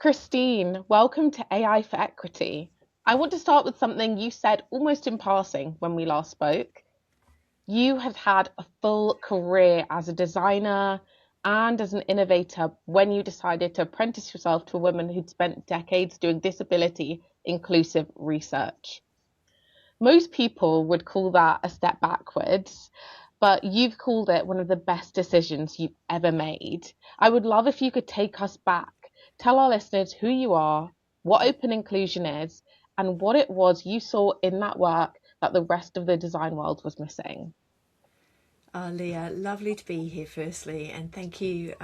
Christine, welcome to AI for Equity. I want to start with something you said almost in passing when we last spoke. You have had a full career as a designer and as an innovator when you decided to apprentice yourself to a woman who'd spent decades doing disability inclusive research. Most people would call that a step backwards, but you've called it one of the best decisions you've ever made. I would love if you could take us back, tell our listeners who you are, what open inclusion is, and what it was you saw in that work that the rest of the design world was missing. Leah, lovely to be here firstly, and thank you.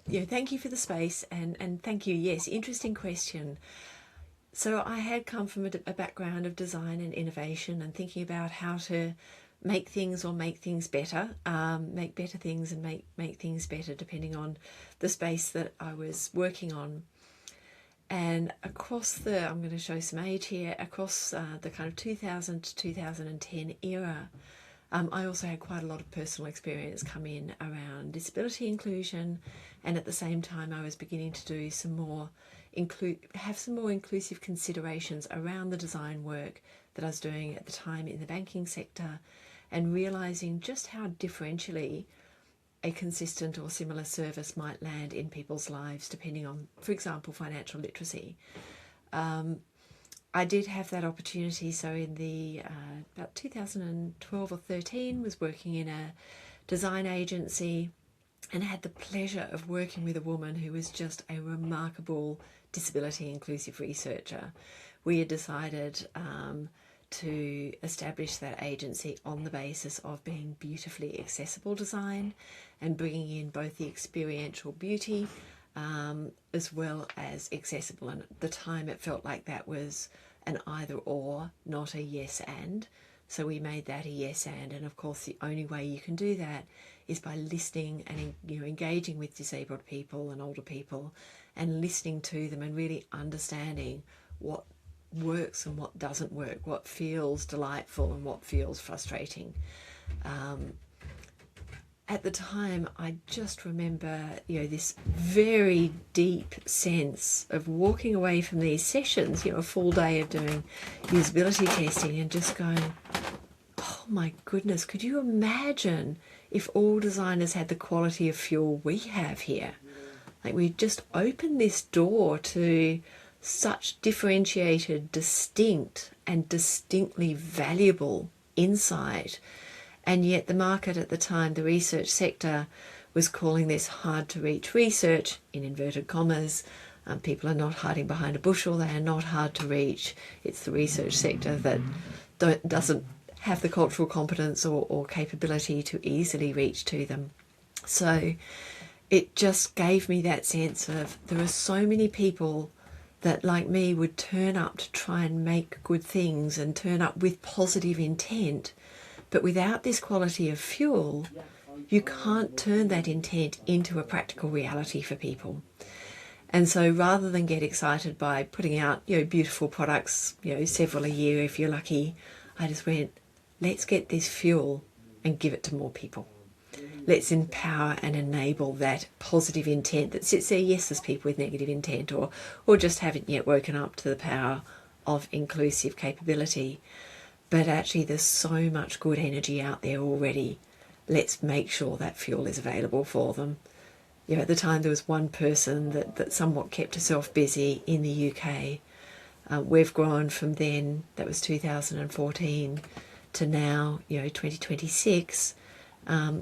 Thank you for the space, and thank you. Yes, interesting question. So I had come from a background of design and innovation, and thinking about how to make things or make things better, make better things and make things better depending on the space that I was working on. And I'm going to show some age here, across the kind of 2000 to 2010 era, I also had quite a lot of personal experience come in around disability inclusion, and at the same time I was beginning to do have some more inclusive considerations around the design work that I was doing at the time in the banking sector, and realising just how differentially a consistent or similar service might land in people's lives depending on, for example, financial literacy. I did have that opportunity. So in the about 2012 or 13, was working in a design agency and had the pleasure of working with a woman who was just a remarkable disability inclusive researcher. We had decided to establish that agency on the basis of being beautifully accessible design and bringing in both the experiential beauty as well as accessible. And at the time it felt like that was an either or, not a yes and. So we made that a yes and of course the only way you can do that is by listening and engaging with disabled people and older people, and listening to them and really understanding what works and what doesn't work, what feels delightful and what feels frustrating. At the time, I just remember, this very deep sense of walking away from these sessions, a full day of doing usability testing, and just going, oh my goodness, could you imagine if all designers had the quality of fuel we have here? Like, we just opened this door to such differentiated, distinct, and distinctly valuable insight. And yet the market at the time, the research sector, was calling this hard to reach research, in inverted commas. People are not hiding behind a bushel, they are not hard to reach. It's the research sector that doesn't have the cultural competence or capability to easily reach to them. So it just gave me that sense of, there are so many people that, like me, would turn up to try and make good things and turn up with positive intent. But without this quality of fuel, you can't turn that intent into a practical reality for people. And so rather than get excited by putting out, beautiful products, several a year if you're lucky, I just went, let's get this fuel and give it to more people. Let's empower and enable that positive intent that sits there. Yes, there's people with negative intent or just haven't yet woken up to the power of inclusive capability. But actually there's so much good energy out there already. Let's make sure that fuel is available for them. At the time there was one person that somewhat kept herself busy in the UK. We've grown from then, that was 2014, to now, 2026.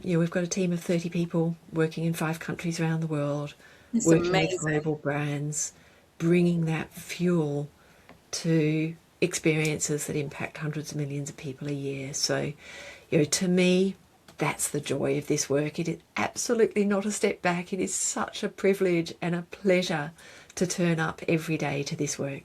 We've got a team of 30 people working in 5 countries around the world, It's working with amazing. global brands, bringing that fuel to experiences that impact hundreds of millions of people a year. So, to me, that's the joy of this work. It is absolutely not a step back. It is such a privilege and a pleasure to turn up every day to this work.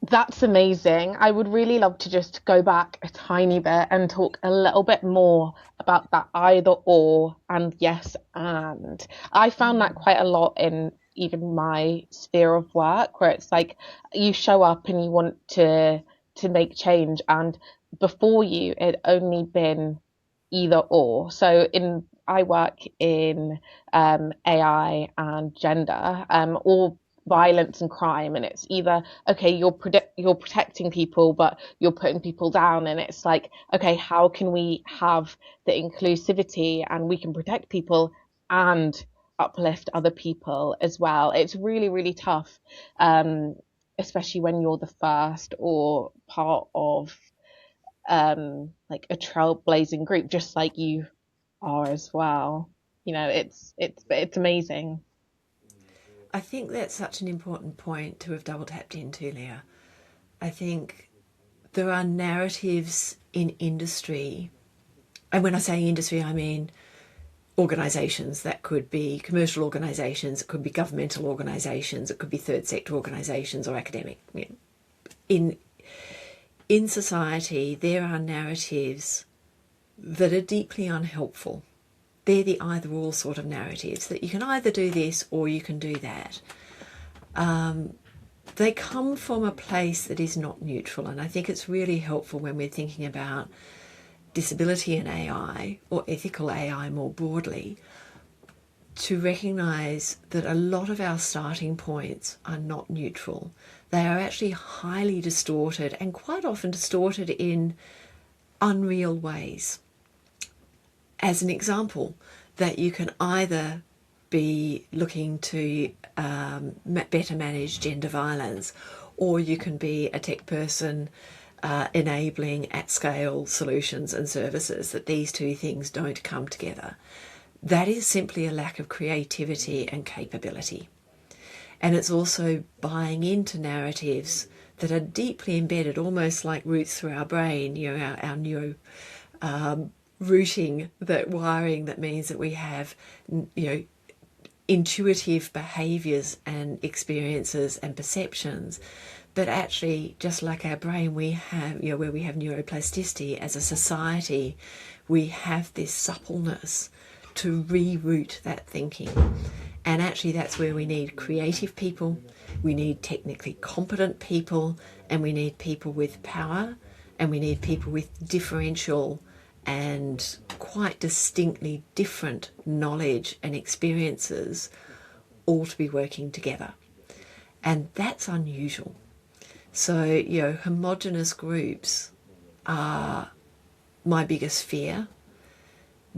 That's amazing. I would really love to just go back a tiny bit and talk a little bit more about that either or and yes and. I found that quite a lot in even my sphere of work, where it's like you show up and you want to make change, and before you it only been either or. So in I work in AI and gender, or violence and crime, and it's either okay, you're protecting people, but you're putting people down, and it's like, okay, how can we have the inclusivity and we can protect people and uplift other people as well? It's really, really tough, especially when you're the first or part of like a trailblazing group, just like you are as well. You know, it's amazing. I think that's such an important point to have double tapped into, Leah. I think there are narratives in industry, and when I say industry, I mean organisations. That could be commercial organisations, it could be governmental organisations, it could be third sector organisations or academic. In in society, there are narratives that are deeply unhelpful. They're the either or sort of narratives, that you can either do this or you can do that. They come from a place that is not neutral, and I think it's really helpful when we're thinking about disability in AI or ethical AI more broadly to recognise that a lot of our starting points are not neutral. They are actually highly distorted, and quite often distorted in unreal ways. As an example, that you can either be looking to better manage gender violence, or you can be a tech person enabling at scale solutions and services, that these two things don't come together. That is simply a lack of creativity and capability. And it's also buying into narratives that are deeply embedded, almost like roots through our brain, our neuro routing, that wiring that means that we have, intuitive behaviours and experiences and perceptions. But actually, just like our brain, we have, where we have neuroplasticity as a society, we have this suppleness to reroute that thinking. And actually, that's where we need creative people, we need technically competent people, and we need people with power, and we need people with differential and quite distinctly different knowledge and experiences, all to be working together. And that's unusual. So, homogenous groups are my biggest fear.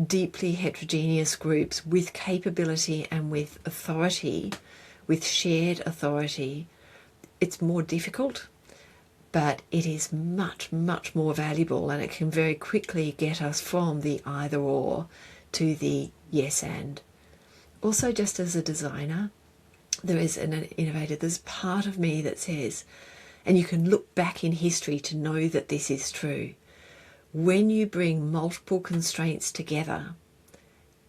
Deeply heterogeneous groups with capability and with authority, with shared authority, it's more difficult, but it is much, much more valuable, and it can very quickly get us from the either or to the yes and. Also, just as a designer, there is an innovator, there's part of me that says, and you can look back in history to know that this is true, when you bring multiple constraints together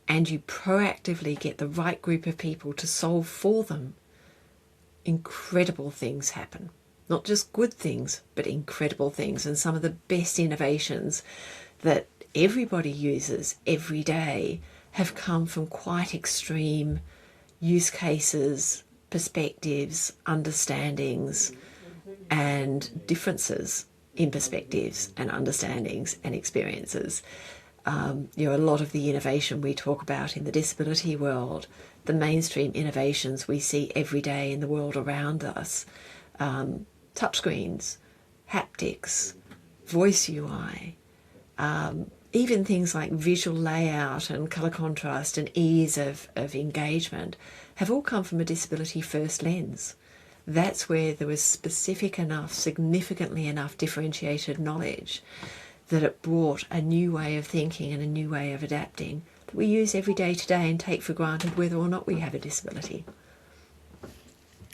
and you proactively get the right group of people to solve for them, incredible things happen. Not just good things, but incredible things. And some of the best innovations that everybody uses every day have come from quite extreme use cases, perspectives, understandings, and differences in perspectives and understandings and experiences. A lot of the innovation we talk about in the disability world, the mainstream innovations we see every day in the world around us, touchscreens, haptics, voice UI, even things like visual layout and colour contrast and ease of engagement, have all come from a disability first lens. That's where there was specific enough, significantly enough differentiated knowledge that it brought a new way of thinking and a new way of adapting that we use every day today and take for granted whether or not we have a disability.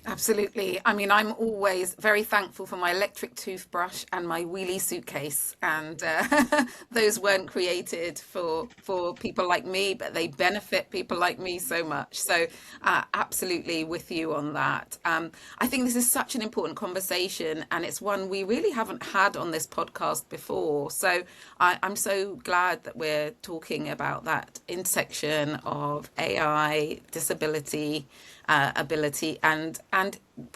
Absolutely. I mean, I'm always very thankful for my electric toothbrush and my wheelie suitcase. And those weren't created for people like me, but they benefit people like me so much. So absolutely with you on that. I think this is such an important conversation, and it's one we really haven't had on this podcast before. So I'm so glad that we're talking about that intersection of AI, disability, ability, and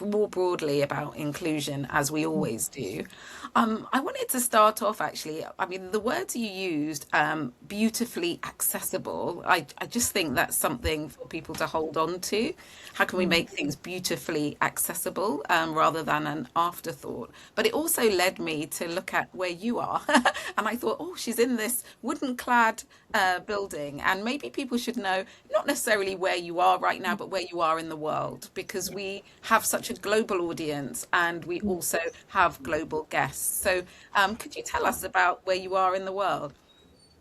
more broadly about inclusion, as we always do. I wanted to start off actually. I mean, the words you used, beautifully accessible, I just think that's something for people to hold on to. How can we make things beautifully accessible rather than an afterthought? But it also led me to look at where you are. And I thought, oh, she's in this wooden clad building. And maybe people should know not necessarily where you are right now, but where you are in the world, because we have such a global audience and we also have global guests. So could you tell us about where you are in the world?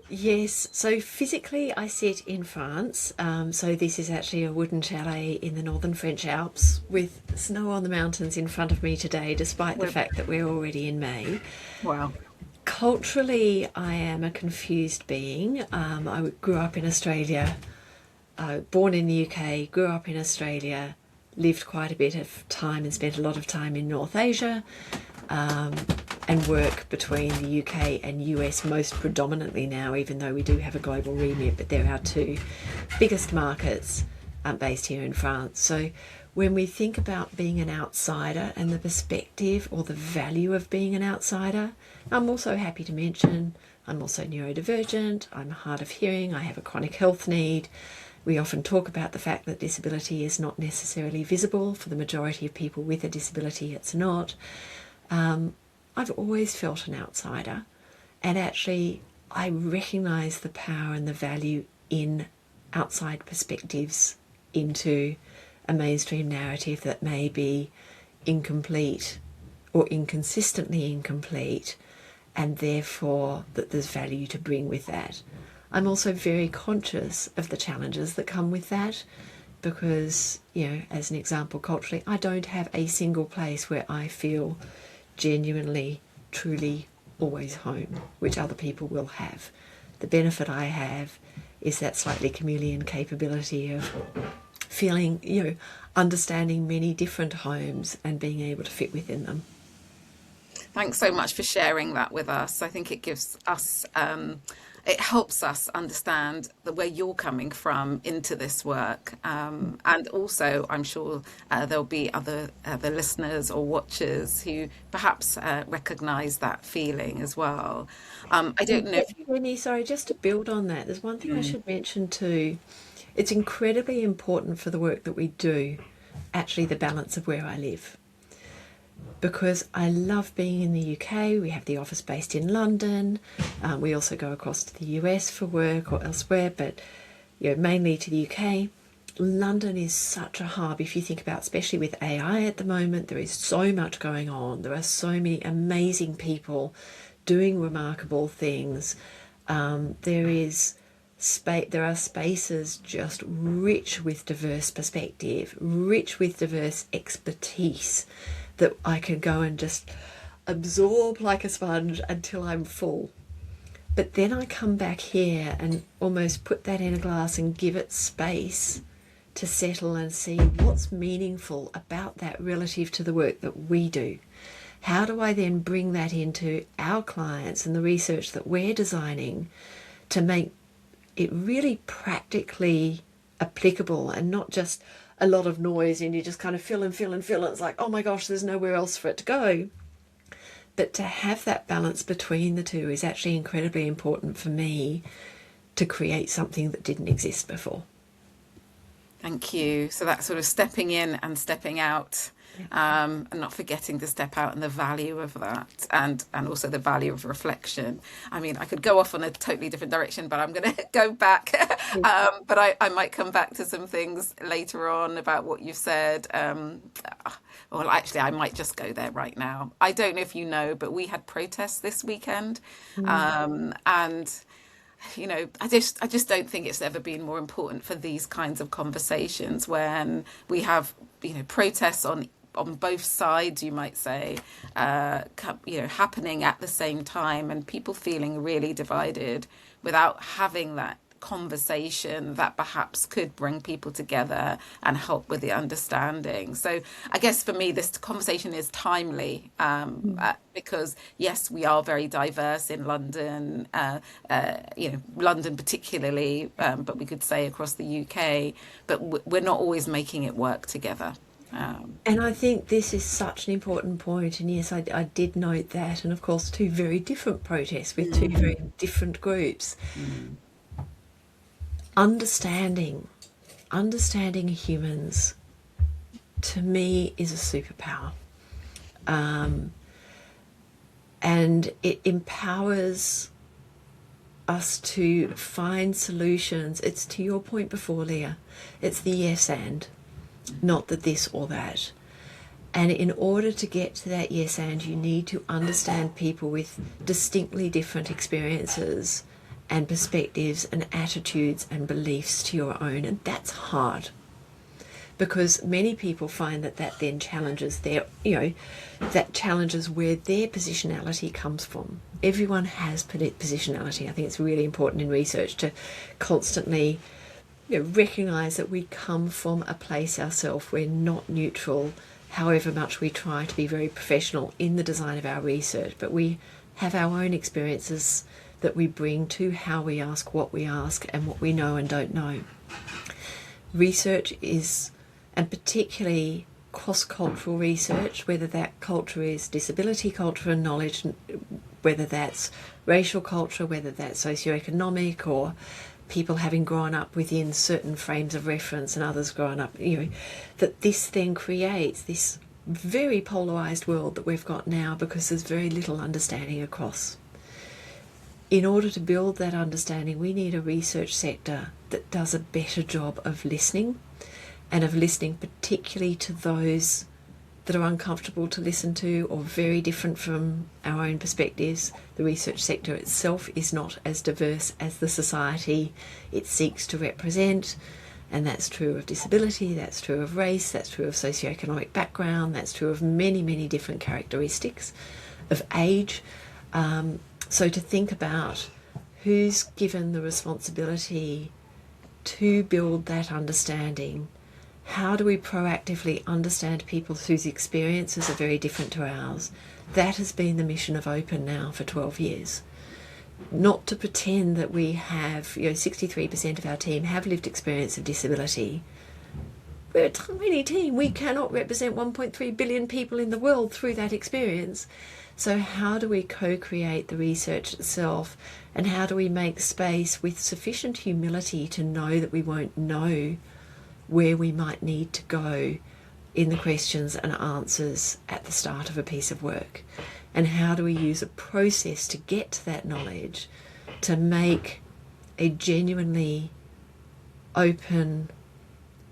Yes, so physically I sit in France. So this is actually a wooden chalet in the northern French Alps with snow on the mountains in front of me today, despite the Where- fact that we're already in May. Wow. Culturally, I am a confused being. I grew up in Australia, born in the UK, grew up in Australia, lived quite a bit of time and spent a lot of time in North Asia, and work between the UK and US most predominantly now, even though we do have a global remit, but they're our two biggest markets based here in France. So when we think about being an outsider and the perspective or the value of being an outsider, I'm also happy to mention I'm also neurodivergent, I'm hard of hearing, I have a chronic health need. We often talk about the fact that disability is not necessarily visible. For the majority of people with a disability, it's not. I've always felt an outsider, and actually I recognise the power and the value in outside perspectives into a mainstream narrative that may be incomplete or inconsistently incomplete, and therefore that there's value to bring with that. I'm also very conscious of the challenges that come with that because, as an example, culturally, I don't have a single place where I feel genuinely, truly, always home, which other people will have. The benefit I have is that slightly chameleon capability of feeling, understanding many different homes and being able to fit within them. Thanks so much for sharing that with us. I think it gives us, it helps us understand where you're coming from into this work. And also, I'm sure there'll be other listeners or watchers who perhaps recognize that feeling as well. I don't know if you. Jenny, sorry, just to build on that, there's one thing I should mention too. It's incredibly important for the work that we do, actually the balance of where I live. Because I love being in the UK. We have the office based in London. We also go across to the US for work or elsewhere, but mainly to the UK. London is such a hub. If you think about, especially with AI at the moment, there is so much going on. There are so many amazing people doing remarkable things. There are spaces just rich with diverse perspective, rich with diverse expertise that I can go and just absorb like a sponge until I'm full. But then I come back here and almost put that in a glass and give it space to settle and see what's meaningful about that relative to the work that we do. How do I then bring that into our clients and the research that we're designing to make it really practically applicable and not just a lot of noise and you just kind of fill and fill and fill and it's like, oh my gosh, there's nowhere else for it to go. But to have that balance between the two is actually incredibly important for me to create something that didn't exist before. Thank you. So that sort of stepping in and stepping out, and not forgetting to step out and the value of that, and also the value of reflection. I mean, I could go off on a totally different direction, but I'm going to go back. But I might come back to some things later on about what you've said. Well, actually, I might just go there right now. I don't know if you know, but we had protests this weekend, and I just don't think it's ever been more important for these kinds of conversations when we have, protests on both sides, you might say, happening at the same time and people feeling really divided without having that conversation that perhaps could bring people together and help with the understanding. So I guess for me, this conversation is timely because, yes, we are very diverse in London, London particularly, but we could say across the UK, but we're not always making it work together. And I think this is such an important point. And yes, I did note that. And of course, two very different protests with two very different groups. Understanding humans, to me, is a superpower. And it empowers us to find solutions. It's to your point before, Leah. It's the yes and, not the this or that. And in order to get to that yes and, you need to understand people with distinctly different experiences and perspectives and attitudes and beliefs to your own. And that's hard, because many people find that then challenges that challenges where their positionality comes from. Everyone has positionality. I think it's really important in research to constantly recognise that we come from a place ourselves. We're not neutral, however much we try to be very professional in the design of our research, but we have our own experiences that we bring to how we ask, what we ask, and what we know and don't know. Research is, and particularly cross-cultural research, whether that culture is disability culture and knowledge, whether that's racial culture, whether that's socioeconomic, or people having grown up within certain frames of reference and others growing up, that this then creates this very polarised world that we've got now, because there's very little understanding across. In order to build that understanding, we need a research sector that does a better job of listening, and of listening particularly to those that are uncomfortable to listen to or very different from our own perspectives. The research sector itself is not as diverse as the society it seeks to represent, and that's true of disability, that's true of race, that's true of socioeconomic background, that's true of many, many different characteristics of age. So to think about who's given the responsibility to build that understanding. How do we proactively understand people whose experiences are very different to ours? That has been the mission of Open now for 12 years. Not to pretend that we have, 63% of our team have lived experience of disability. We're a tiny team. We cannot represent 1.3 billion people in the world through that experience. So how do we co-create the research itself, and how do we make space with sufficient humility to know that we won't know where we might need to go in the questions and answers at the start of a piece of work? And how do we use a process to get to that knowledge to make a genuinely open,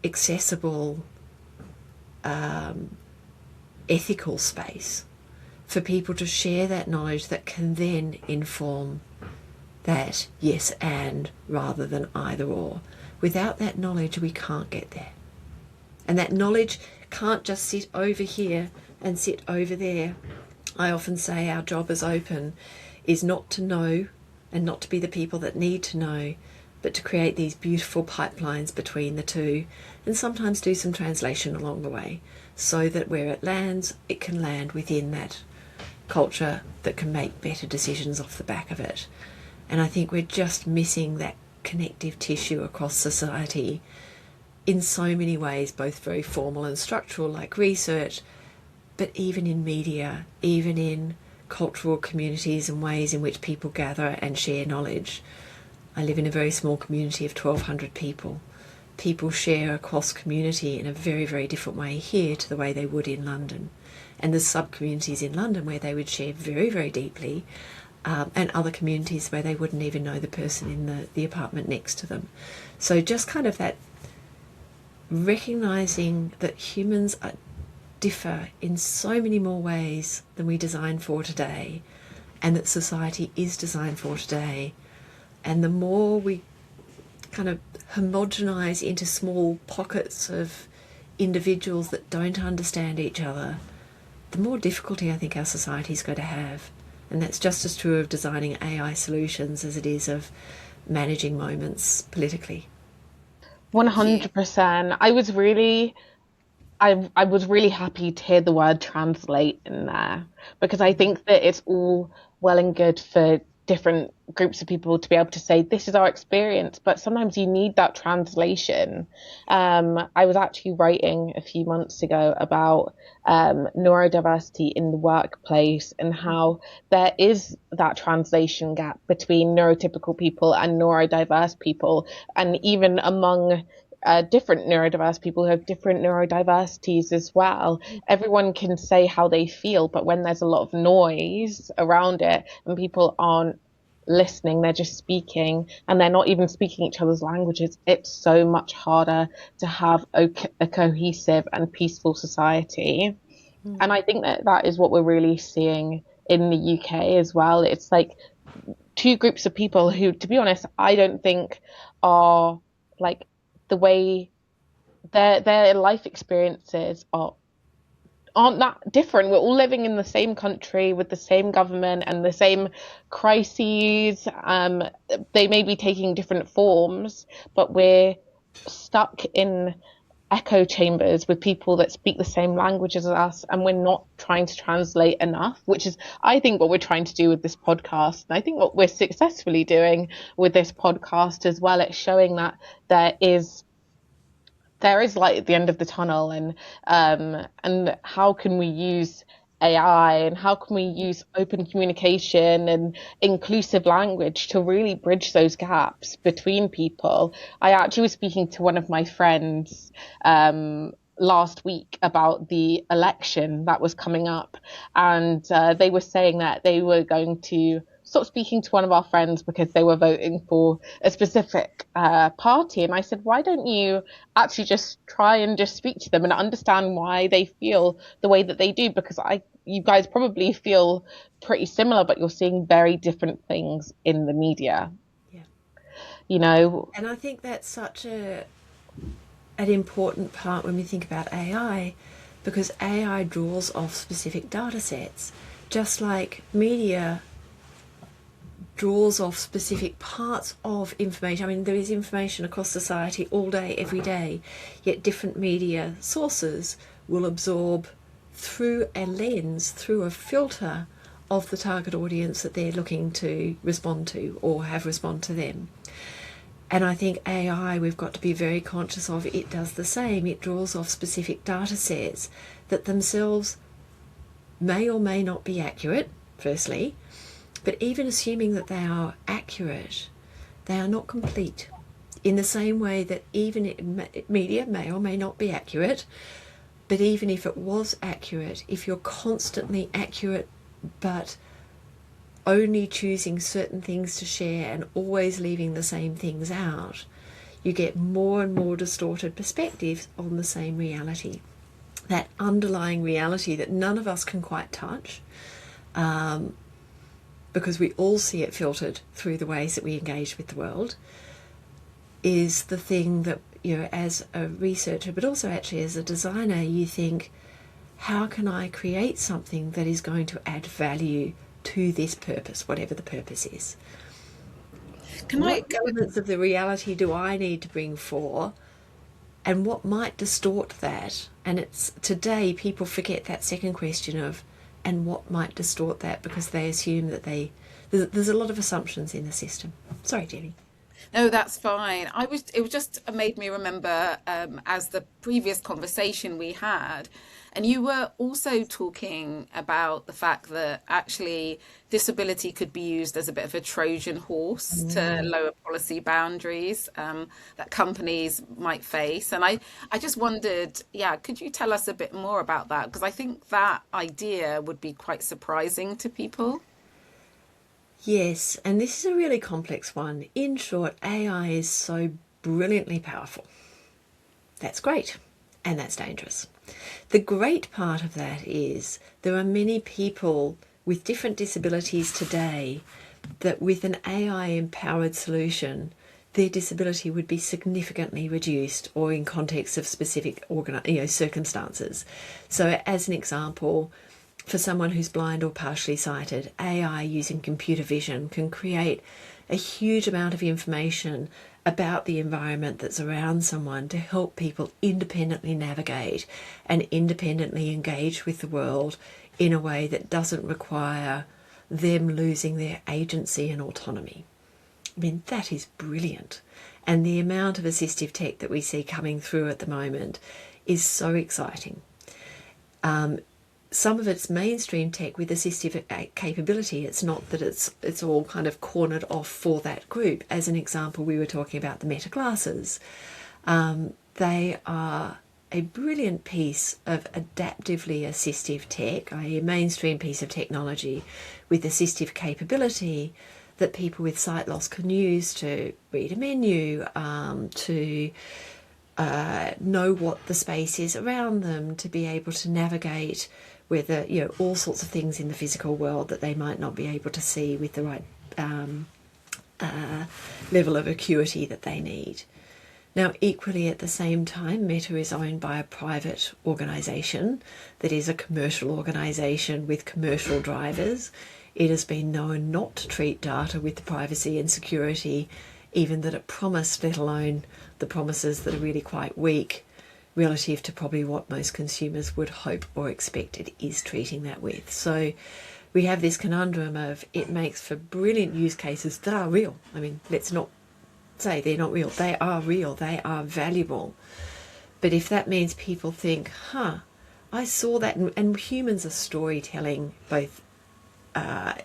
accessible, ethical space for people to share that knowledge that can then inform that yes and rather than either or. Without that knowledge, we can't get there. And that knowledge can't just sit over here and sit over there. I often say our job as Open is not to know and not to be the people that need to know, but to create these beautiful pipelines between the two, and sometimes do some translation along the way, so that where it lands, it can land within that culture that can make better decisions off the back of it. And I think we're just missing that connective tissue across society in so many ways, both very formal and structural like research, but even in media, even in cultural communities and ways in which people gather and share knowledge. I live in a very small community of 1,200 people. People share across community in a very, very different way here to the way they would in London. And there's sub-communities in London where they would share very, very deeply, and other communities where they wouldn't even know the person in the apartment next to them. So just kind of that recognising that humans differ in so many more ways than we designed for today, and that society is designed for today. And the more we kind of homogenise into small pockets of individuals that don't understand each other, the more difficulty I think our society is going to have. And that's just as true of designing AI solutions as it is of managing moments politically. 100%. I was really happy to hear the word translate in there, because I think that it's all well and good for different groups of people to be able to say, this is our experience, but sometimes you need that translation. I was actually writing a few months ago about neurodiversity in the workplace and how there is that translation gap between neurotypical people and neurodiverse people, and even among different neurodiverse people who have different neurodiversities as well. Everyone can say how they feel, but when there's a lot of noise around it and people aren't listening, they're just speaking and they're not even speaking each other's languages, it's so much harder to have a cohesive and peaceful society. And I think that that is what we're really seeing in the UK as well. It's like two groups of people who, to be honest, I don't think are like the way their life experiences aren't that different. We're all living in the same country with the same government and the same crises. They may be taking different forms, but we're stuck in echo chambers with people that speak the same language as us, and we're not trying to translate enough, which is, I think, what we're trying to do with this podcast. And I think what we're successfully doing with this podcast as well, it's showing that there is light at the end of the tunnel, and how can we use AI and how can we use open communication and inclusive language to really bridge those gaps between people. I actually was speaking to one of my friends last week about the election that was coming up, and they were saying that they were going to stop speaking to one of our friends because they were voting for a specific party. And I said, why don't you actually just try and just speak to them and understand why they feel the way that they do? Because you guys probably feel pretty similar, but you're seeing very different things in the media. Yeah. You know? And I think that's such an important part when we think about AI, because AI draws off specific data sets, just like media draws off specific parts of information. I mean, there is information across society all day, every day, yet different media sources will absorb through a lens, through a filter of the target audience that they're looking to respond to or have respond to them. And I think AI, we've got to be very conscious of, it does the same. It draws off specific data sets that themselves may or may not be accurate, firstly, but even assuming that they are accurate, they are not complete. In the same way that even media may or may not be accurate, but even if it was accurate, if you're constantly accurate but only choosing certain things to share and always leaving the same things out, you get more and more distorted perspectives on the same reality. That underlying reality that none of us can quite touch, because we all see it filtered through the ways that we engage with the world, is the thing that, you know, as a researcher, but also actually as a designer, you think, how can I create something that is going to add value to this purpose, whatever the purpose is? What elements of the reality do I need to bring for, and what might distort that? And it's today people forget that second question of, and what might distort that, because they assume that there's a lot of assumptions in the system. Sorry, Jenny. No, that's fine. It was just made me remember, as the previous conversation we had, and you were also talking about the fact that actually disability could be used as a bit of a Trojan horse to lower policy boundaries that companies might face. And I just wondered, yeah, could you tell us a bit more about that? Because I think that idea would be quite surprising to people. Yes, and this is a really complex one. In short, AI is so brilliantly powerful. That's great, and that's dangerous. The great part of that is there are many people with different disabilities today that with an AI-empowered solution, their disability would be significantly reduced, or in context of specific circumstances. So as an example, for someone who's blind or partially sighted, AI using computer vision can create a huge amount of information about the environment that's around someone to help people independently navigate and independently engage with the world in a way that doesn't require them losing their agency and autonomy. I mean, that is brilliant. And the amount of assistive tech that we see coming through at the moment is so exciting. Some of it's mainstream tech with assistive capability. It's not that it's all kind of cornered off for that group. As an example, we were talking about the Meta glasses. They are a brilliant piece of adaptively assistive tech, i.e. a mainstream piece of technology with assistive capability that people with sight loss can use to read a menu, to know what the space is around them, to be able to navigate whether, all sorts of things in the physical world that they might not be able to see with the right level of acuity that they need. Now, equally at the same time, Meta is owned by a private organisation that is a commercial organisation with commercial drivers. It has been known not to treat data with the privacy and security even that it promised, let alone the promises that are really quite weak relative to probably what most consumers would hope or expect it is treating that with. So we have this conundrum of it makes for brilliant use cases that are real. I mean, let's not say they're not real. They are real. They are valuable. But if that means people think, I saw that, and humans are storytelling both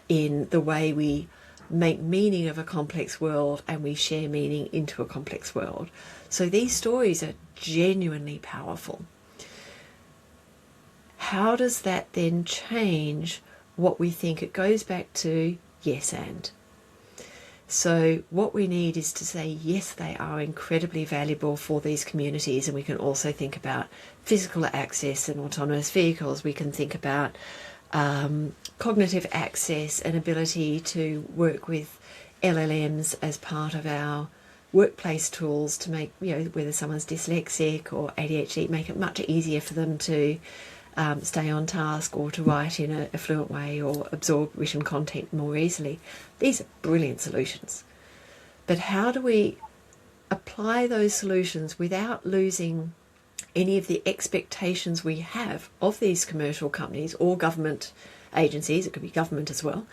in the way we make meaning of a complex world and we share meaning into a complex world. So these stories are genuinely powerful. How does that then change what we think? It goes back to yes and. So what we need is to say, yes, they are incredibly valuable for these communities, and we can also think about physical access and autonomous vehicles. We can think about cognitive access and ability to work with LLMs as part of our workplace tools to make, whether someone's dyslexic or ADHD, make it much easier for them to stay on task or to write in a fluent way or absorb written content more easily. These are brilliant solutions. But how do we apply those solutions without losing any of the expectations we have of these commercial companies or government agencies, it could be government as well,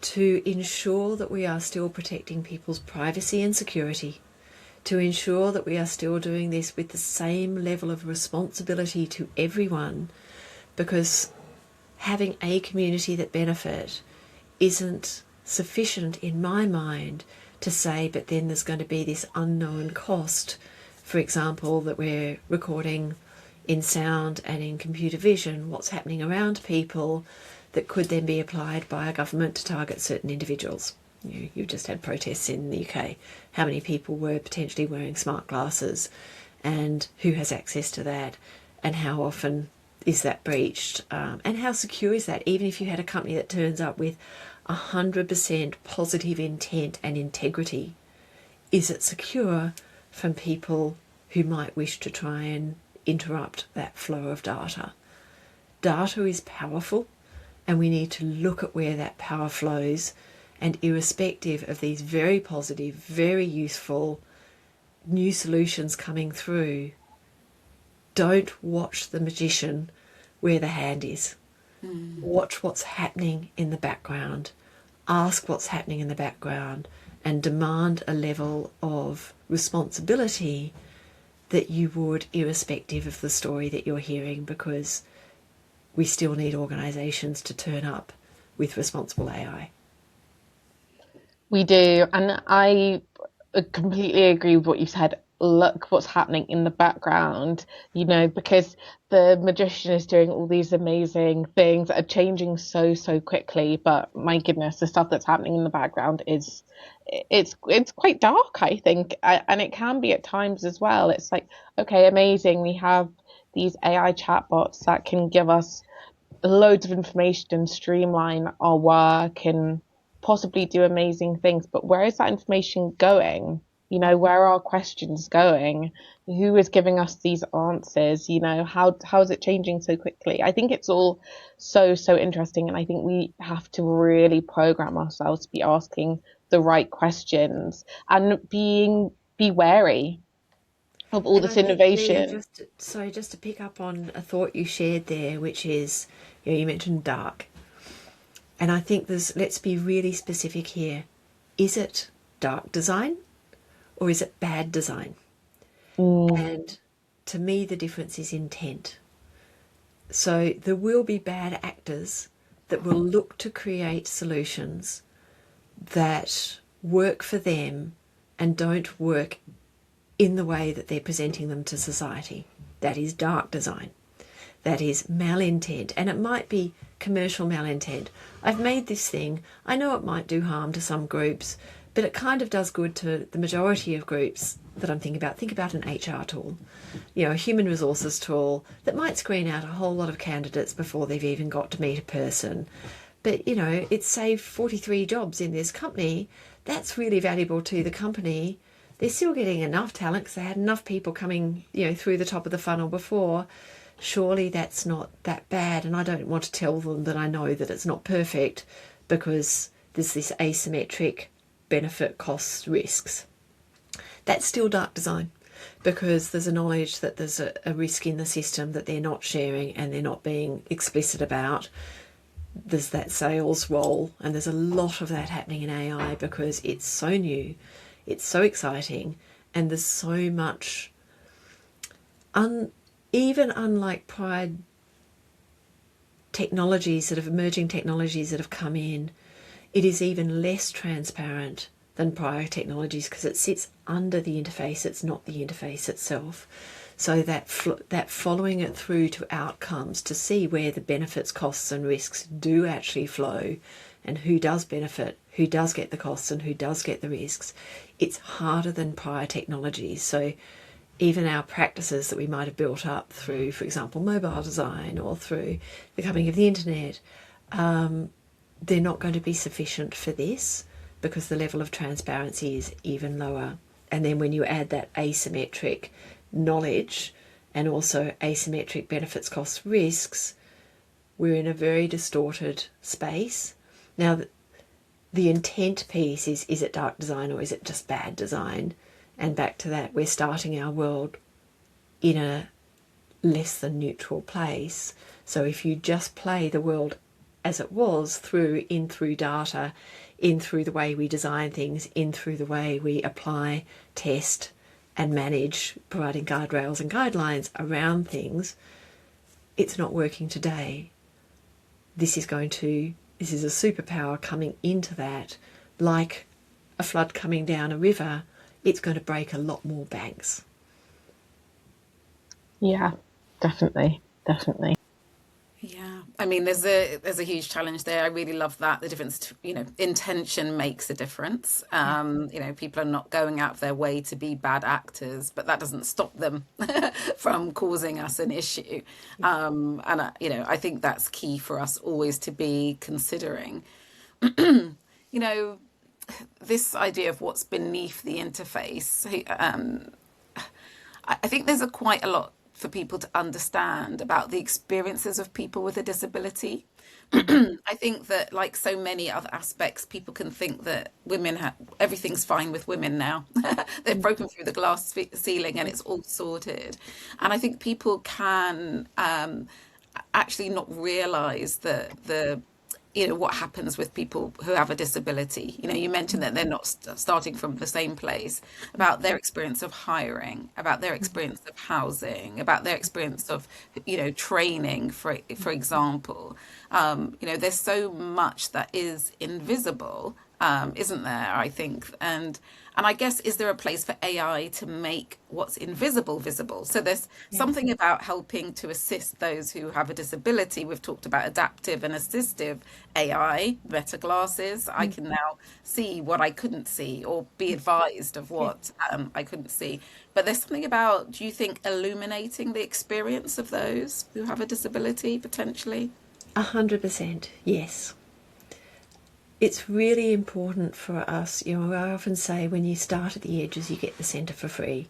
to ensure that we are still protecting people's privacy and security, to ensure that we are still doing this with the same level of responsibility to everyone, because having a community that benefit isn't sufficient in my mind to say, but then there's going to be this unknown cost, for example, that we're recording in sound and in computer vision what's happening around people that could then be applied by a government to target certain individuals. You just had protests in the UK. How many people were potentially wearing smart glasses, and who has access to that, and how often is that breached, and how secure is that? Even if you had a company that turns up with 100% positive intent and integrity, is it secure from people who might wish to try and interrupt that flow of data? Data is powerful, and we need to look at where that power flows, and irrespective of these very positive, very useful new solutions coming through, don't watch the magician where the hand is. Watch what's happening in the background. Ask what's happening in the background and demand a level of responsibility that you would irrespective of the story that you're hearing, because we still need organisations to turn up with responsible AI. We do, and I completely agree with what you said. Look what's happening in the background, because the magician is doing all these amazing things that are changing so quickly. But my goodness, the stuff that's happening in the background it's quite dark, I think, and it can be at times as well. It's like, okay, amazing, we have these AI chatbots that can give us loads of information and streamline our work and possibly do amazing things. But where is that information going? Where are questions going? Who is giving us these answers? How is it changing so quickly? I think it's all so interesting, and I think we have to really program ourselves to be asking the right questions and be wary of all And this I think, Leah, innovation. just to pick up on a thought you shared there, which is, you mentioned dark. And I think let's be really specific here. Is it dark design or is it bad design? And to me, the difference is intent. So there will be bad actors that will look to create solutions that work for them and don't work in the way that they're presenting them to society. That is dark design. That is malintent. And it might be commercial malintent. I've made this thing. I know it might do harm to some groups, but it kind of does good to the majority of groups that I'm thinking about. Think about an HR tool, a human resources tool that might screen out a whole lot of candidates before they've even got to meet a person. But, it's saved 43 jobs in this company. That's really valuable to the company. They're still getting enough talent because they had enough people coming, through the top of the funnel before. Surely that's not that bad. And I don't want to tell them that I know that it's not perfect because there's this asymmetric benefit, costs, risks. That's still dark design because there's a knowledge that there's a risk in the system that they're not sharing and they're not being explicit about. There's that sales role, and there's a lot of that happening in AI because it's so new, it's so exciting, and there's so much, even unlike prior technologies that have emerging technologies that have come in, it is even less transparent than prior technologies because it sits under the interface. It's not the interface itself. So that following it through to outcomes to see where the benefits, costs and risks do actually flow and who does benefit, who does get the costs and who does get the risks, it's harder than prior technologies. So even our practices that we might have built up through, for example, mobile design or through the coming of the internet, they're not going to be sufficient for this because the level of transparency is even lower. And then when you add that asymmetric knowledge and also asymmetric benefits, costs, risks, we're in a very distorted space. Now, the intent piece is it dark design or is it just bad design? And back to that, we're starting our world in a less than neutral place. So if you just play the world as it was through data, in through the way we design things, in through the way we apply, test and manage, providing guardrails and guidelines around things, it's not working today. This is a superpower coming into that, like a flood coming down a river. It's going to break a lot more banks. Yeah, definitely. Yeah, I mean, there's a huge challenge there. I really love that the difference. Intention makes a difference. People are not going out of their way to be bad actors, but that doesn't stop them from causing us an issue. I think that's key for us always to be considering. This idea of what's beneath the interface. I think there's quite a lot for people to understand about the experiences of people with a disability. I think that, like so many other aspects, people can think that everything's fine with women now. They've broken through the glass ceiling and it's all sorted. And I think people can actually not realise what happens with people who have a disability. You mentioned that they're not starting from the same place, about their experience of hiring, about their experience of housing, about their experience of, training, for example. There's so much that is invisible, isn't there, I think? And I guess, is there a place for AI to make what's invisible visible? So there's something about helping to assist those who have a disability. We've talked about adaptive and assistive AI, better glasses. I can now see what I couldn't see or be advised of what I couldn't see. But there's something about, do you think, illuminating the experience of those who have a disability potentially? 100%, yes. It's really important for us. I often say when you start at the edges, you get the centre for free.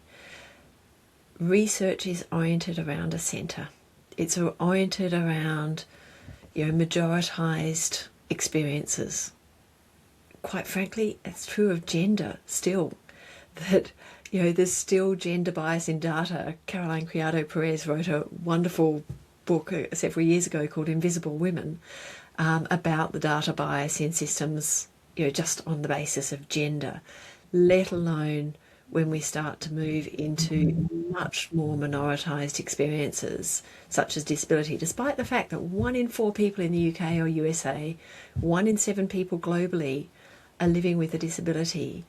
Research is oriented around a centre. It's oriented around, majoritized experiences. Quite frankly, it's true of gender still, that, there's still gender bias in data. Caroline Criado Perez wrote a wonderful book several years ago called Invisible Women. about the data bias in systems, just on the basis of gender, let alone when we start to move into much more minoritized experiences, such as disability, despite the fact that 1 in 4 people in the UK or USA, 1 in 7 people globally are living with a disability.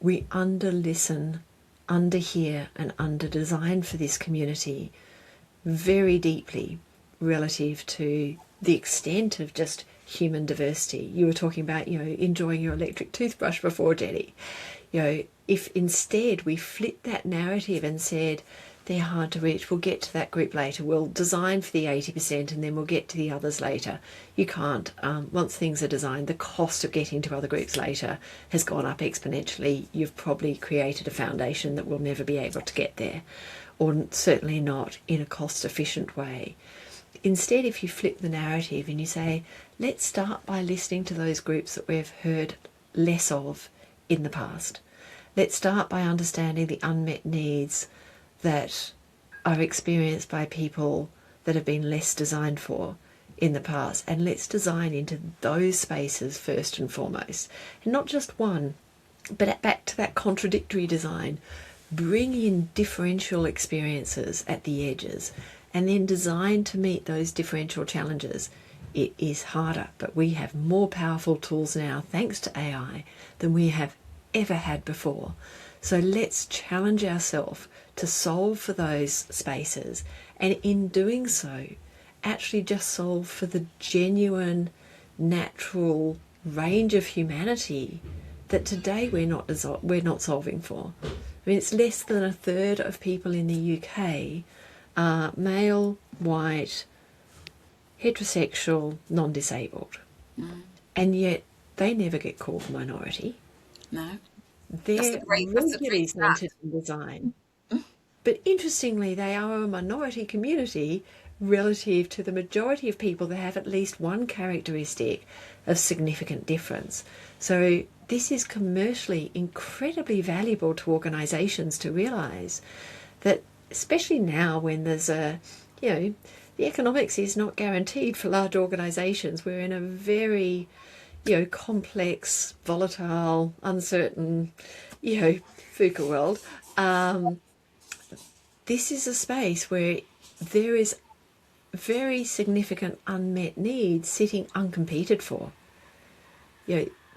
We under-listen, under-hear and under-design for this community very deeply relative to the extent of just human diversity. You were talking about, enjoying your electric toothbrush before, Jenny. If instead we flipped that narrative and said, they're hard to reach, we'll get to that group later, we'll design for the 80% and then we'll get to the others later. You can't. Once things are designed, the cost of getting to other groups later has gone up exponentially. You've probably created a foundation that will never be able to get there, or certainly not in a cost-efficient way. Instead, if you flip the narrative and you say, let's start by listening to those groups that we've heard less of in the past. Let's start by understanding the unmet needs that are experienced by people that have been less designed for in the past. And let's design into those spaces first and foremost. And not just one, but back to that contradictory design. Bring in differential experiences at the edges and then design to meet those differential challenges. It is harder, but we have more powerful tools now, thanks to AI, than we have ever had before. So let's challenge ourselves to solve for those spaces, and in doing so, actually just solve for the genuine, natural range of humanity that today we're not solving for. I mean, it's less than a third of people in the UK are male, white, heterosexual, non-disabled, and yet they never get called minority. No. They're regularly centred in design. But interestingly, they are a minority community relative to the majority of people that have at least one characteristic of significant difference. So this is commercially incredibly valuable to organisations to realise that, especially now when there's the economics is not guaranteed for large organisations. We're in a very complex, volatile, uncertain, VUCA world. This is a space where there is very significant unmet needs sitting uncompeted for.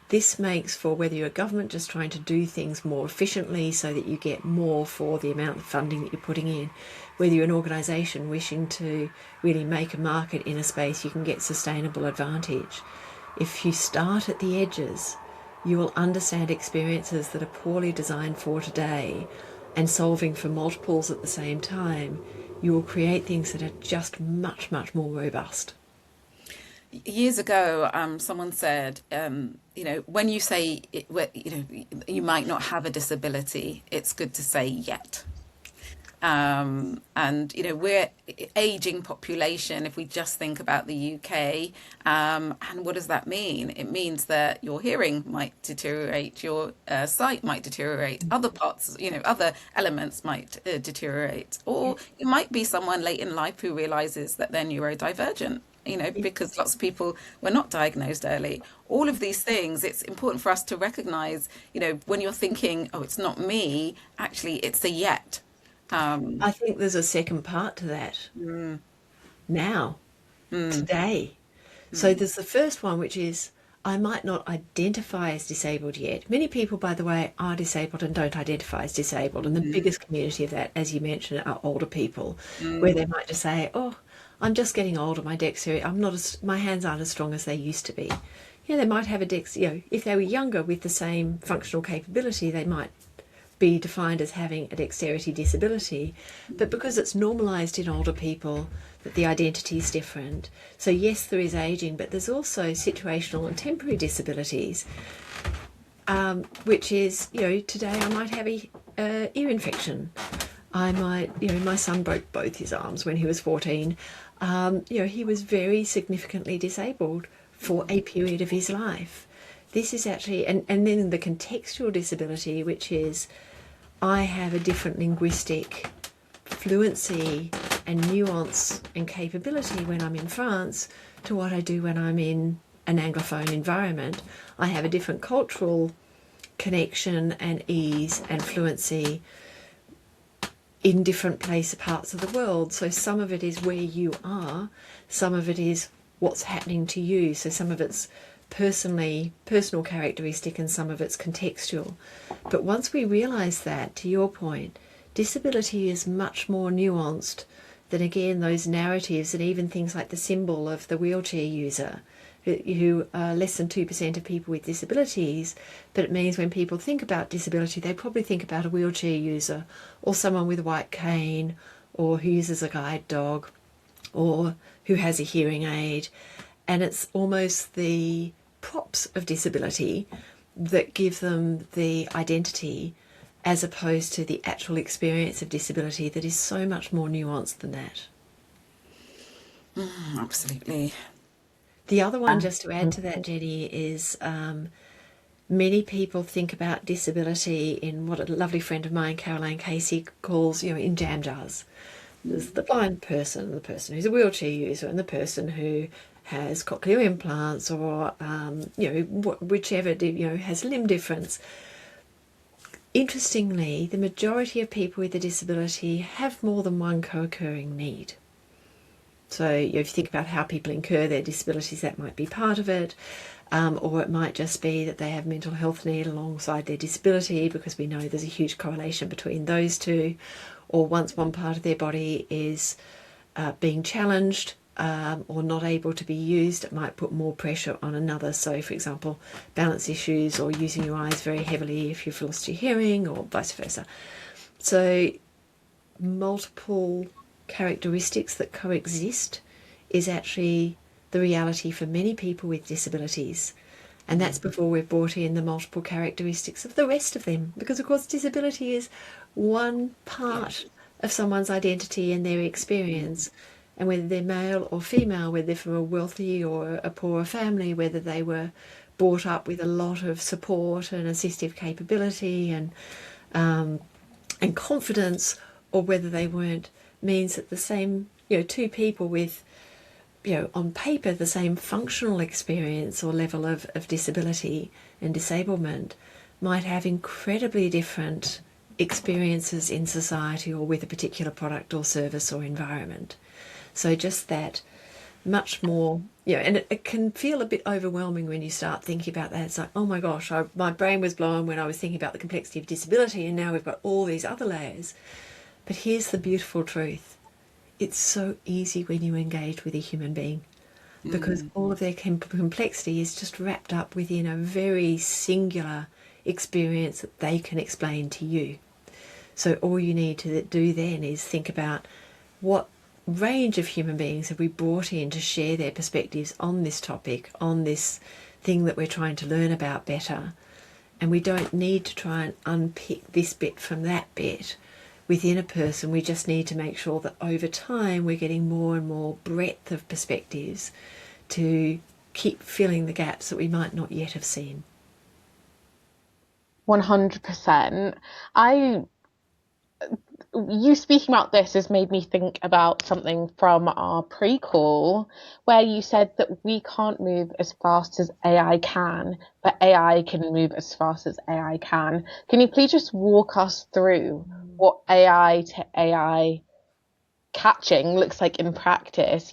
This makes for, whether you're a government just trying to do things more efficiently so that you get more for the amount of funding that you're putting in, whether you're an organisation wishing to really make a market in a space you can get sustainable advantage. If you start at the edges, you will understand experiences that are poorly designed for today, and solving for multiples at the same time, you will create things that are just much, much more robust. Years ago, someone said, when you say, you might not have a disability, it's good to say yet. We're aging population if we just think about the UK. And what does that mean? It means that your hearing might deteriorate, your sight might deteriorate, other parts, other elements might deteriorate. Or you might be someone late in life who realizes that they're neurodivergent. Because lots of people were not diagnosed early. All of these things, it's important for us to recognize, when you're thinking, oh, it's not me, actually, it's a yet. I think there's a second part to that. Now, today. So there's the first one, which is, I might not identify as disabled yet. Many people, by the way, are disabled and don't identify as disabled. And the biggest community of that, as you mentioned, are older people, where they might just say, oh, I'm just getting older, my dexterity, my hands aren't as strong as they used to be. They might have if they were younger with the same functional capability, they might be defined as having a dexterity disability. But because it's normalised in older people that the identity is different. So yes, there is ageing, but there's also situational and temporary disabilities, which is, today I might have a ear infection. I might, my son broke both his arms when he was 14. He was very significantly disabled for a period of his life. This is actually, and then the contextual disability, which is, I have a different linguistic fluency and nuance and capability when I'm in France to what I do when I'm in an Anglophone environment. I have a different cultural connection and ease and fluency in different parts of the world. So some of it is where you are, some of it is what's happening to you. So some of it's personal characteristic, and some of it's contextual. But once we realise that, to your point, disability is much more nuanced than, again, those narratives and even things like the symbol of the wheelchair user, who are less than 2% of people with disabilities, but it means when people think about disability, they probably think about a wheelchair user or someone with a white cane or who uses a guide dog or who has a hearing aid. And it's almost the props of disability that give them the identity, as opposed to the actual experience of disability that is so much more nuanced than that. Absolutely. The other one, just to add to that, Jenny, is many people think about disability in what a lovely friend of mine, Caroline Casey, calls, in jam jars. There's the blind person, the person who's a wheelchair user, and the person who has cochlear implants or, whichever, has limb difference. Interestingly, the majority of people with a disability have more than one co-occurring need. So if you think about how people incur their disabilities, that might be part of it. Or it might just be that they have mental health need alongside their disability, because we know there's a huge correlation between those two. Or once one part of their body is being challenged or not able to be used, it might put more pressure on another. So, for example, balance issues or using your eyes very heavily if you've lost your hearing, or vice versa. So multiple characteristics that coexist is actually the reality for many people with disabilities. And that's before we've brought in the multiple characteristics of the rest of them. Because, of course, disability is one part of someone's identity and their experience. And whether they're male or female, whether they're from a wealthy or a poorer family, whether they were brought up with a lot of support and assistive capability and confidence, or whether they weren't, means that the same, two people with, on paper, the same functional experience or level of disability and disablement might have incredibly different experiences in society or with a particular product or service or environment. So just that much more, and it can feel a bit overwhelming when you start thinking about that. It's like, oh my gosh, my brain was blown when I was thinking about the complexity of disability, and now we've got all these other layers. But here's the beautiful truth. It's so easy when you engage with a human being, because all of their complexity is just wrapped up within a very singular experience that they can explain to you. So all you need to do then is think about what range of human beings have we brought in to share their perspectives on this topic, on this thing that we're trying to learn about better. And we don't need to try and unpick this bit from that bit within a person. We just need to make sure that over time we're getting more and more breadth of perspectives to keep filling the gaps that we might not yet have seen. 100%. You speaking about this has made me think about something from our pre-call, where you said that we can't move as fast as AI can, but AI can move as fast as AI can. Can you please just walk us through what AI to AI catching looks like in practice?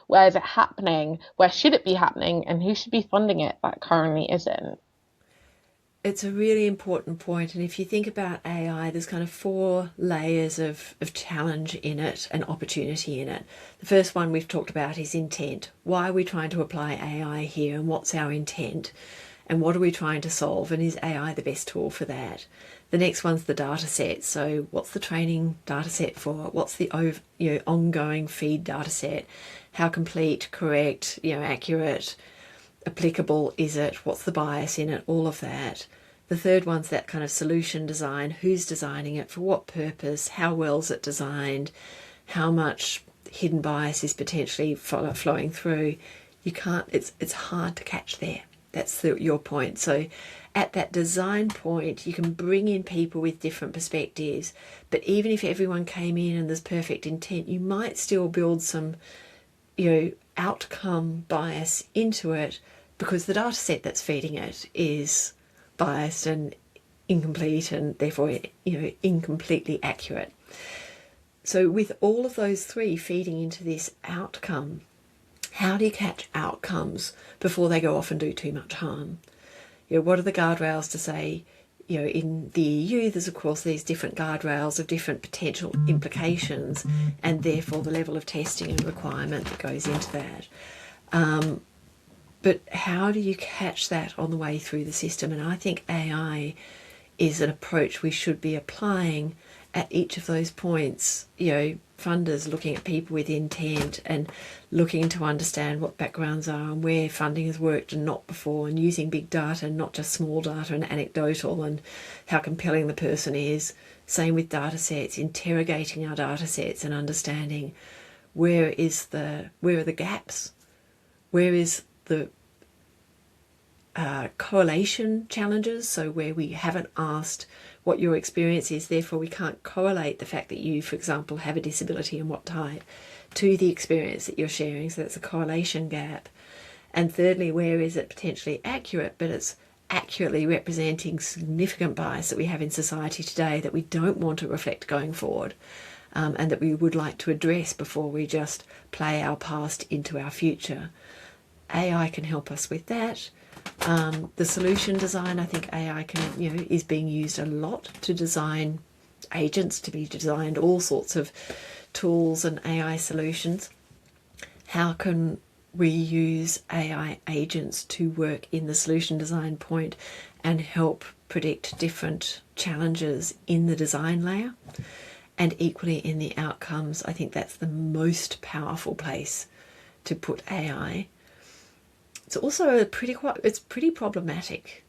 Where is it happening? Where should it be happening? And who should be funding it that currently isn't? It's a really important point. And if you think about AI, there's kind of 4 layers of challenge in it and opportunity in it. The first one we've talked about is intent. Why are we trying to apply AI here, and what's our intent? And what are we trying to solve? And is AI the best tool for that? The next one's the data set. So what's the training data set for? What's the ongoing feed data set? How complete, correct, accurate, applicable is it? What's the bias in it? All of that. The third one's that kind of solution design. Who's designing it? For what purpose? How well is it designed? How much hidden bias is potentially flowing through? You can't. It's hard to catch there. That's your point. So at that design point, you can bring in people with different perspectives, but even if everyone came in and there's perfect intent, you might still build some, outcome bias into it, because the data set that's feeding it is biased and incomplete, and therefore, incompletely accurate. So with all of those three feeding into this outcome, how do you catch outcomes before they go off and do too much harm? What are the guardrails to say? In the EU, there's of course these different guardrails of different potential implications, and therefore the level of testing and requirement that goes into that. But how do you catch that on the way through the system? And I think AI is an approach we should be applying at each of those points. Funders looking at people with intent and looking to understand what backgrounds are and where funding has worked and not before, and using big data, not just small data and anecdotal, and how compelling the person is. Same with data sets, interrogating our data sets and understanding where are the gaps, where is the correlation challenges, so where we haven't asked what your experience is, therefore we can't correlate the fact that you, for example, have a disability and what type to the experience that you're sharing, so that's a correlation gap. And thirdly, where is it potentially accurate, but it's accurately representing significant bias that we have in society today that we don't want to reflect going forward, and that we would like to address before we just play our past into our future. AI can help us with that. The solution design, I think AI is being used a lot to design agents, to be designed all sorts of tools and AI solutions. How can we use AI agents to work in the solution design point and help predict different challenges in the design layer, and equally in the outcomes? I think that's the most powerful place to put AI. It's also pretty problematic,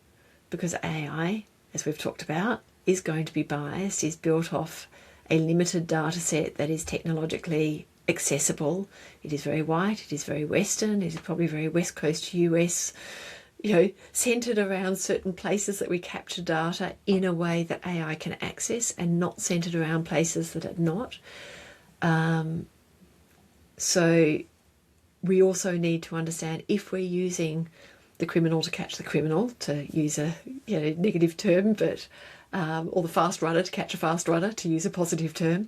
because AI, as we've talked about, is going to be biased, is built off a limited data set that is technologically accessible. It is very white, it is very Western, it is probably very West Coast US, centered around certain places that we capture data in a way that AI can access, and not centered around places that are not. So we also need to understand, if we're using the criminal to catch the criminal, to use a negative term, but or the fast runner to catch a fast runner, to use a positive term,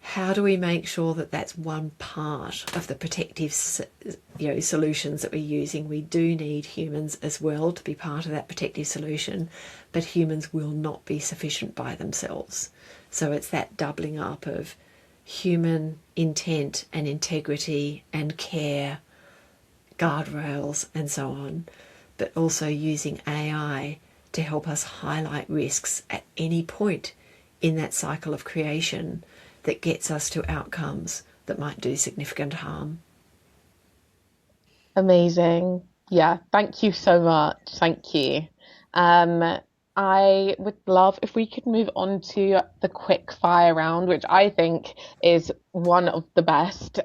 how do we make sure that that's one part of the protective solutions that we're using? We do need humans as well to be part of that protective solution, but humans will not be sufficient by themselves. So it's that doubling up of human intent and integrity and care, guardrails and so on, but also using AI to help us highlight risks at any point in that cycle of creation that gets us to outcomes that might do significant harm. Amazing. Yeah, thank you so much. Thank you. I would love if we could move on to the quick fire round, which I think is one of the best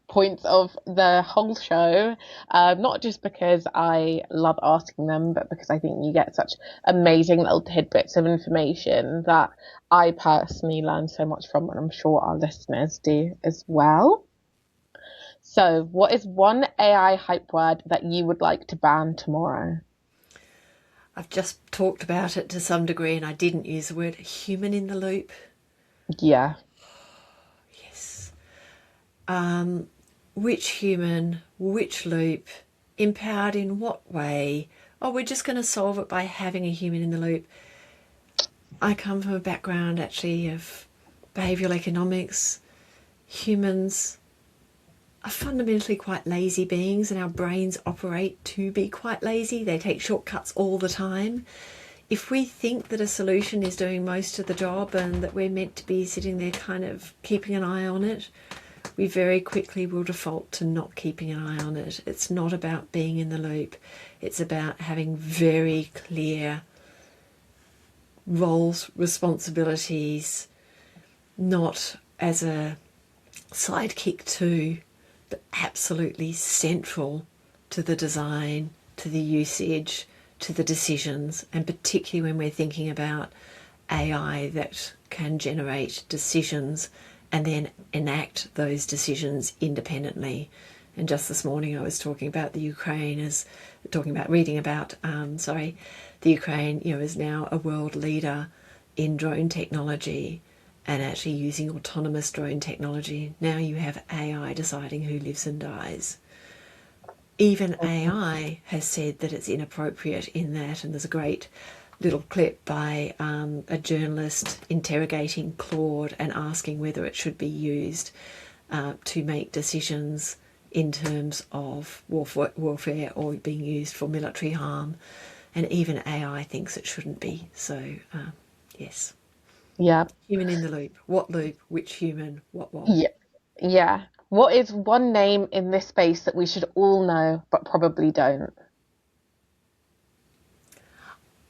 points of the whole show. Not just because I love asking them, but because I think you get such amazing little tidbits of information that I personally learn so much from, and I'm sure our listeners do as well. So, what is one AI hype word that you would like to ban tomorrow? I've just talked about it to some degree, and I didn't use the word human in the loop. Yeah. Yes. Which human, which loop, empowered in what way? Oh, we're just going to solve it by having a human in the loop. I come from a background actually of behavioural economics. Humans are fundamentally quite lazy beings, and our brains operate to be quite lazy. They take shortcuts all the time. If we think that a solution is doing most of the job and that we're meant to be sitting there kind of keeping an eye on it, we very quickly will default to not keeping an eye on it. It's not about being in the loop. It's about having very clear roles, responsibilities, not as a sidekick to, but absolutely central to the design, to the usage, to the decisions, and particularly when we're thinking about AI that can generate decisions and then enact those decisions independently. And just this morning I was talking about the Ukraine as reading about the Ukraine, is now a world leader in drone technology and actually using autonomous drone technology. Now you have AI deciding who lives and dies. Even AI has said that it's inappropriate in that, and there's a great little clip by a journalist interrogating Claude and asking whether it should be used to make decisions in terms of warfare or being used for military harm. And even AI thinks it shouldn't be. So, yes. Yeah. Human in the loop, which human, what. Yeah. Yeah. What is one name in this space that we should all know but probably don't?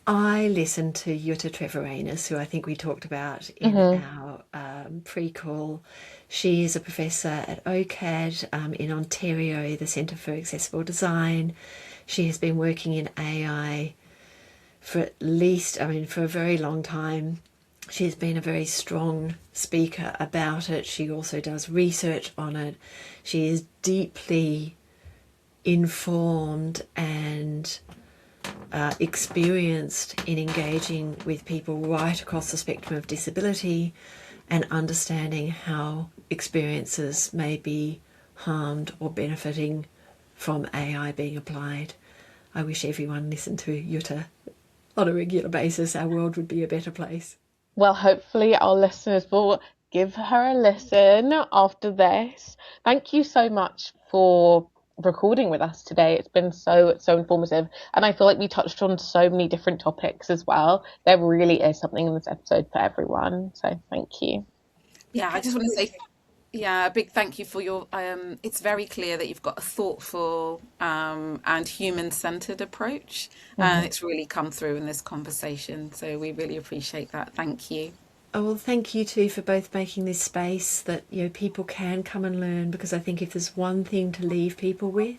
I listened to Jutta Treviranus, who I think we talked about in Mm-hmm. our pre-call. She is a professor at OCAD in Ontario, the Centre for Accessible Design. She has been working in AI for for a very long time. She's been a very strong speaker about it. She also does research on it. She is deeply informed and experienced in engaging with people right across the spectrum of disability and understanding how experiences may be harmed or benefiting from AI being applied. I wish everyone listened to Jutta on a regular basis. Our world would be a better place. Well, hopefully our listeners will give her a listen after this. Thank you so much for recording with us today. It's been so informative, and I feel like we touched on so many different topics as well. There really is something in this episode for everyone. So thank you. Yeah, I just want to say, yeah, a big thank you for your. It's very clear that you've got a thoughtful and human-centered approach, and Mm-hmm. it's really come through in this conversation. So we really appreciate that. Thank you. Oh, well, thank you too for both making this space that people can come and learn, because I think if there's one thing to leave people with,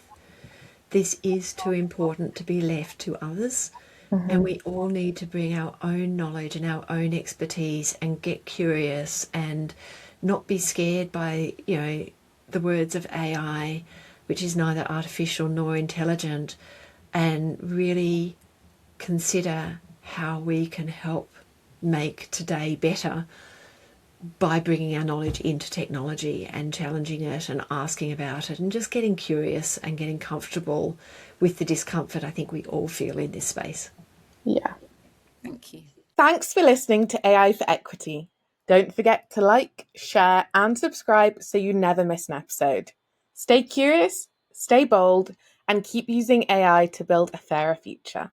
this is too important to be left to others. And Mm-hmm. we all need to bring our own knowledge and our own expertise and get curious and not be scared by, the words of AI, which is neither artificial nor intelligent, and really consider how we can help make today better by bringing our knowledge into technology and challenging it and asking about it and just getting curious and getting comfortable with the discomfort I think we all feel in this space. Yeah. Thank you. Thanks for listening to AI for Equity. Don't forget to like, share, and subscribe so you never miss an episode. Stay curious, stay bold, and keep using AI to build a fairer future.